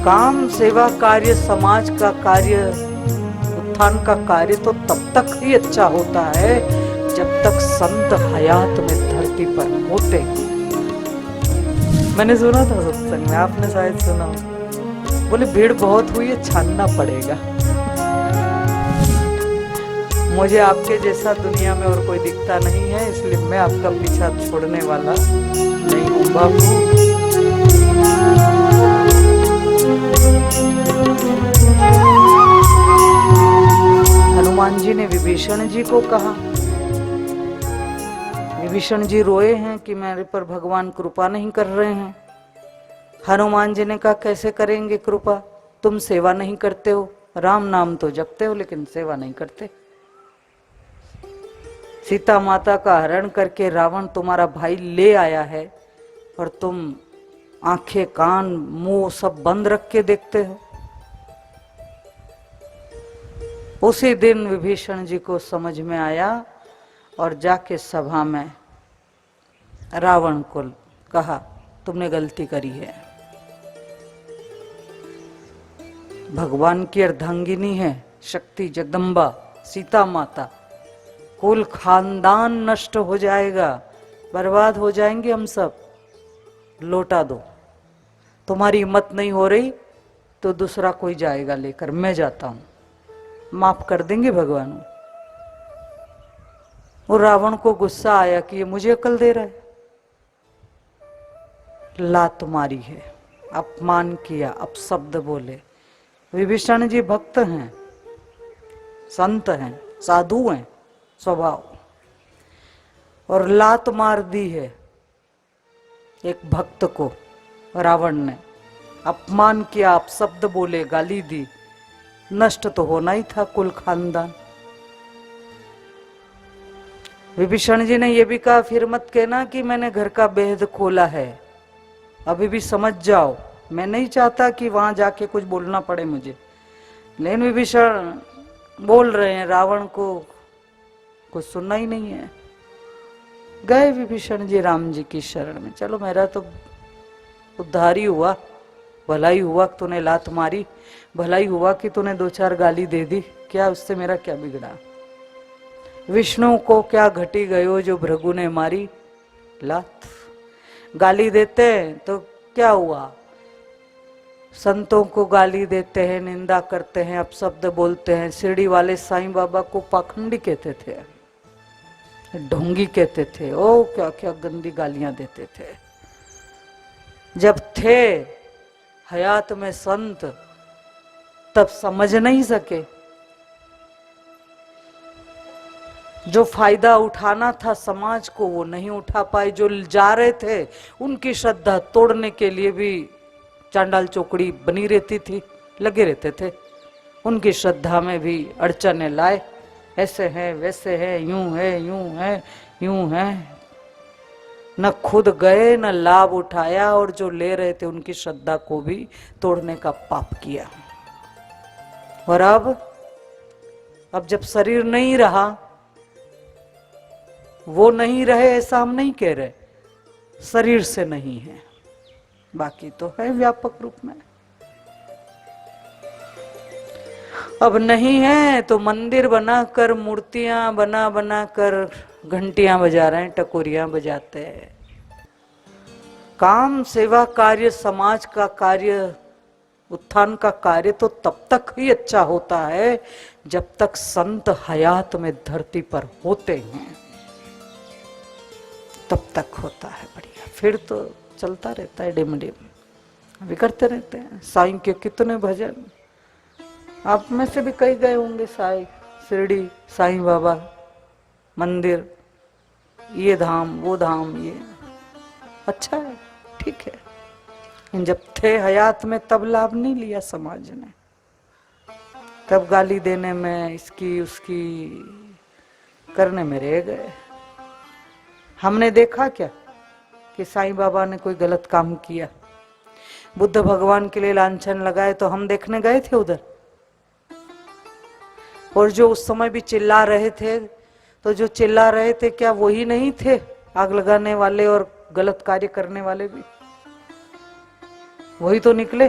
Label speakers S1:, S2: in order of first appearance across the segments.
S1: काम सेवा कार्य, समाज का कार्य, उत्थान का कार्य तो तब तक ही अच्छा होता है जब तक संत हयात में धरती पर होते। मैंने सुना था सत्संग में, आपने शायद सुना हो, बोले भीड़ बहुत हुई है, छानना पड़ेगा। मुझे आपके जैसा दुनिया में और कोई दिखता नहीं है, इसलिए मैं आपका पीछा छोड़ने वाला नहीं हूँ बाबू। हनुमान जी ने विभीषण जी को कहा, विभीषण जी रोए हैं कि मेरे पर भगवान कृपा नहीं कर रहे हैं। हनुमान जी ने कहा कैसे करेंगे कृपा, तुम सेवा नहीं करते हो, राम नाम तो जपते हो लेकिन सेवा नहीं करते। सीता माता का हरण करके रावण तुम्हारा भाई ले आया है और तुम आंखें कान मुंह सब बंद रख के देखते हो। उसी दिन विभीषण जी को समझ में आया और जाके सभा में रावण को कहा तुमने गलती करी है। भगवान की अर्धांगिनी है शक्ति जगदम्बा सीता माता, कुल खानदान नष्ट हो जाएगा, बर्बाद हो जाएंगे हम सब, लौटा दो। तुम्हारी हिम्मत नहीं हो रही तो दूसरा कोई जाएगा लेकर, मैं जाता हूं, माफ कर देंगे भगवान। वो रावण को गुस्सा आया कि ये मुझे अकल दे रहा है, लात मारी है, अपमान किया, अपशब्द बोले। विभीषण जी भक्त हैं, संत हैं, साधु हैं स्वभाव, और लात मार दी है एक भक्त को। रावण ने अपमान किया, अपशब्द बोले, गाली दी, नष्ट तो होना ही था कुल खानदान। विभीषण जी ने यह भी कहा फिर मत कहना कि मैंने घर का भेद खोला है, अभी भी समझ जाओ, मैं नहीं चाहता कि वहां जाके कुछ बोलना पड़े मुझे। लेकिन विभीषण बोल रहे हैं, रावण को कुछ सुनना ही नहीं है। गए विभीषण जी राम जी की शरण में, चलो मेरा तो उद्धार ही हुआ, भलाई हुआ कि तूने लात मारी, भलाई हुआ कि तूने दो चार गाली दे दी, क्या उससे मेरा क्या बिगड़ा। विष्णु को क्या घटी गयो जो भृगु ने मारी लात। गाली देते हैं तो क्या हुआ, संतों को गाली देते हैं, निंदा करते हैं, अपशब्द बोलते हैं। शिरडी वाले साईं बाबा को पाखंडी कहते थे, ढोंगी कहते थे, ओ क्या क्या गंदी गालियां देते थे। जब थे हयात में संत तब समझ नहीं सके, जो फायदा उठाना था समाज को वो नहीं उठा पाए। जो जा रहे थे उनकी श्रद्धा तोड़ने के लिए भी चांडाल चौकड़ी बनी रहती थी, लगे रहते थे, उनकी श्रद्धा में भी अड़चने लाए, ऐसे है वैसे है, यूं है यूं है यूं है। न खुद गए न लाभ उठाया, और जो ले रहे थे उनकी श्रद्धा को भी तोड़ने का पाप किया। और अब जब शरीर नहीं रहा, वो नहीं रहे ऐसा हम नहीं कह रहे, शरीर से नहीं है, बाकी तो है व्यापक रूप में। अब नहीं है तो मंदिर बनाकर, मूर्तियां बना बना कर घंटियां बजा रहे हैं, टकोरियां बजाते हैं। काम सेवा कार्य, समाज का कार्य, उत्थान का कार्य तो तब तक ही अच्छा होता है जब तक संत हयात में धरती पर होते हैं, तब तक होता है बढ़िया। फिर तो चलता रहता है डिम डिम, अभी करते रहते हैं। साईं के कितने भजन, आप में से भी कई गए होंगे साईं, शिरडी साईं बाबा मंदिर, ये धाम वो धाम, ये अच्छा है, ठीक है। जब थे हयात में तब लाभ नहीं लिया समाज ने, तब गाली देने में, इसकी उसकी करने में रह गए। हमने देखा क्या कि साईं बाबा ने कोई गलत काम किया, बुद्ध भगवान के लिए लांछन लगाए तो हम देखने गए थे उधर? और जो उस समय भी चिल्ला रहे थे, तो जो चिल्ला रहे थे क्या वही नहीं थे आग लगाने वाले और गलत कार्य करने वाले भी? वही तो निकले।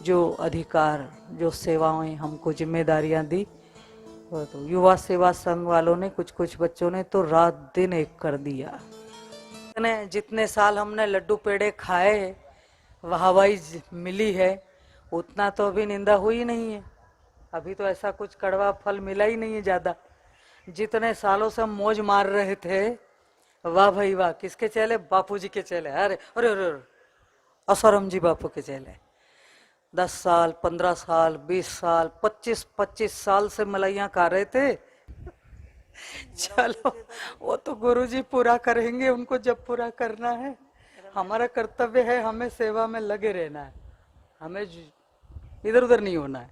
S1: जो अधिकार, जो सेवाएं हमको जिम्मेदारियां दी, वो तो युवा सेवा संघ वालों ने, कुछ कुछ बच्चों ने तो रात दिन एक कर दिया। जितने साल हमने लड्डू पेड़े खाए, वाहवाही मिली है, उतना तो अभी निंदा हुई नहीं है। अभी तो ऐसा कुछ कड़वा फल मिला ही नहीं है ज्यादा। जितने सालों से हम मौज मार रहे थे, वाह भाई वाह, किसके चेले? बापू जी के चेले। अरे अरे अरे, आसाराम जी बापू के चेले। 10 साल, 15 साल, 20 साल, 25 साल से मलाइयां खा रहे थे। चलो, वो तो गुरुजी पूरा करेंगे, उनको जब पूरा करना है। हमारा कर्तव्य है, हमें सेवा में लगे रहना है, हमें इधर उधर नहीं होना है,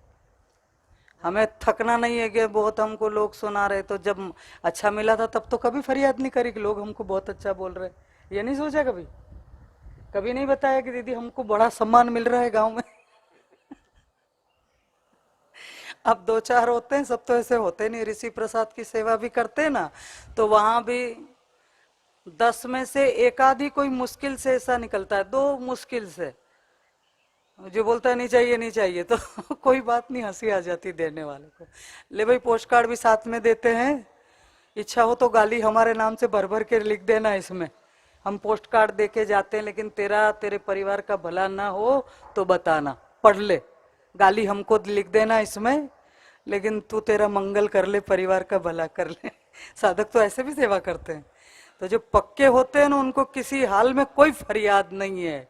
S1: हमें थकना नहीं है कि बहुत हमको लोग सुना रहे। तो जब अच्छा मिला था तब तो कभी फरियाद नहीं करी कि लोग हमको बहुत अच्छा बोल रहे, ये नहीं सोचा कभी? कभी नहीं बताया कि दीदी हमको बड़ा सम्मान मिल रहा है गांव में। अब 2-4 होते हैं, सब तो ऐसे होते नहीं। ऋषि प्रसाद की सेवा भी करते हैं ना, तो वहां भी 10 में से एक आधी कोई मुश्किल से ऐसा निकलता है, 2 मुश्किल से जो बोलता है नहीं चाहिए नहीं चाहिए, तो कोई बात नहीं, हंसी आ जाती देने वाले को। ले भाई, पोस्ट कार्ड भी साथ में देते हैं, इच्छा हो तो गाली हमारे नाम से भर भर के लिख देना इसमें, हम पोस्ट कार्ड दे के जाते हैं, लेकिन तेरे परिवार का भला ना हो तो बताना, पढ़ ले, गाली हमको लिख देना इसमें, लेकिन तू तेरा मंगल कर ले, परिवार का भला कर ले। साधक तो ऐसे भी सेवा करते हैं। तो जो पक्के होते हैं ना, उनको किसी हाल में कोई फरियाद नहीं है,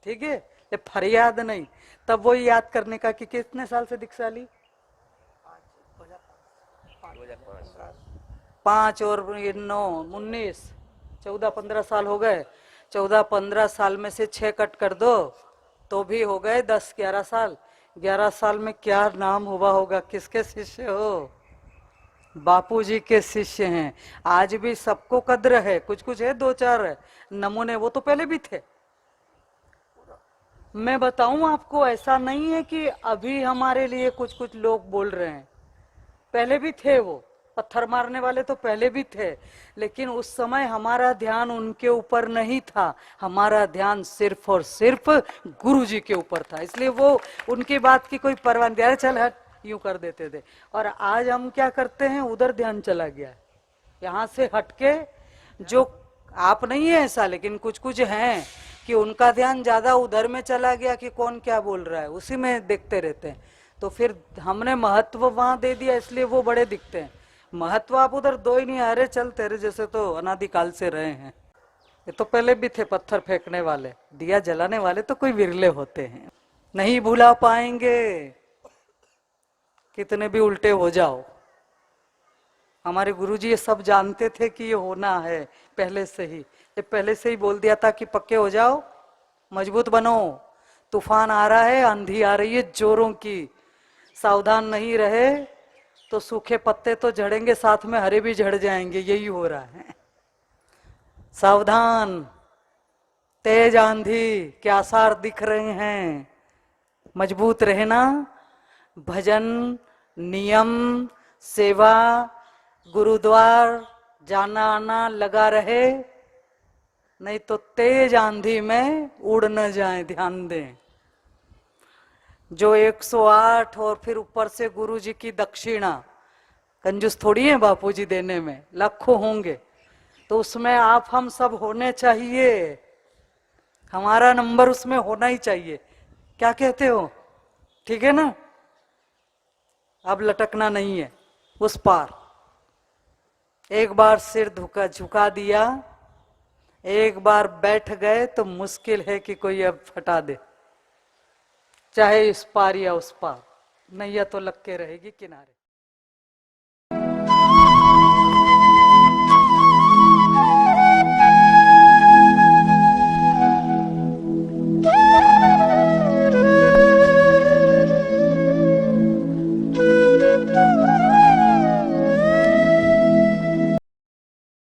S1: ठीक है? ये फरियाद नहीं, तब वो याद करने का कि कितने साल से दीक्षा ली? 5 और 9, 19, 14-15 साल हो गए। 14-15 साल में से 6 कट कर दो तो भी हो गए 10-11 साल। 11 साल में क्या नाम हुआ होगा? किसके शिष्य हो? बापू जी के शिष्य हैं। आज भी सबको कद्र है, कुछ कुछ है, 2-4 नमूने, वो तो पहले भी थे। मैं बताऊं आपको, ऐसा नहीं है कि अभी हमारे लिए कुछ कुछ लोग बोल रहे हैं, पहले भी थे। वो पत्थर मारने वाले तो पहले भी थे, लेकिन उस समय हमारा ध्यान उनके ऊपर नहीं था, हमारा ध्यान सिर्फ और सिर्फ गुरु जी के ऊपर था, इसलिए वो उनकी बात की कोई परवाह नहीं, चल हट, यूं कर देते थे। और आज हम क्या करते हैं, उधर ध्यान चला गया, यहाँ से हटके, जो आप नहीं है ऐसा, लेकिन कुछ कुछ हैं कि उनका ध्यान ज्यादा उधर में चला गया कि कौन क्या बोल रहा है, उसी में देखते रहते हैं। तो फिर हमने महत्व वहां दे दिया, इसलिए वो बड़े दिखते हैं। महत्व आप उधर दो ही नहीं, अरे चल तेरे जैसे तो अनादिकाल से रहे हैं, ये तो पहले भी थे पत्थर फेंकने वाले, दिया जलाने वाले तो कोई विरले होते हैं। नहीं भुला पाएंगे, कितने भी उल्टे हो जाओ। हमारे गुरुजी ये सब जानते थे कि ये होना है पहले से ही, ये पहले से ही बोल दिया था कि पक्के हो जाओ, मजबूत बनो, तूफान आ रहा है, आंधी आ रही है जोरों की, सावधान नहीं रहे तो सूखे पत्ते तो झड़ेंगे, साथ में हरे भी झड़ जाएंगे, यही हो रहा है। सावधान, तेज आंधी के आसार दिख रहे हैं, मजबूत रहना, भजन, नियम, सेवा, गुरुद्वार जाना आना लगा रहे, नहीं तो तेज आंधी में उड़ न जाए, ध्यान दें। जो 108 और फिर ऊपर से गुरु जी की दक्षिणा, कंजूस थोड़ी है बापू जी देने में, लाखों होंगे, तो उसमें आप हम सब होने चाहिए, हमारा नंबर उसमें होना ही चाहिए। क्या कहते हो? ठीक है ना? अब लटकना नहीं है उस पार। एक बार सिर झुका दिया, एक बार बैठ गए तो मुश्किल है कि कोई अब हटा दे, चाहे इस पार या उस पार, नैया तो लग के रहेगी किनारे।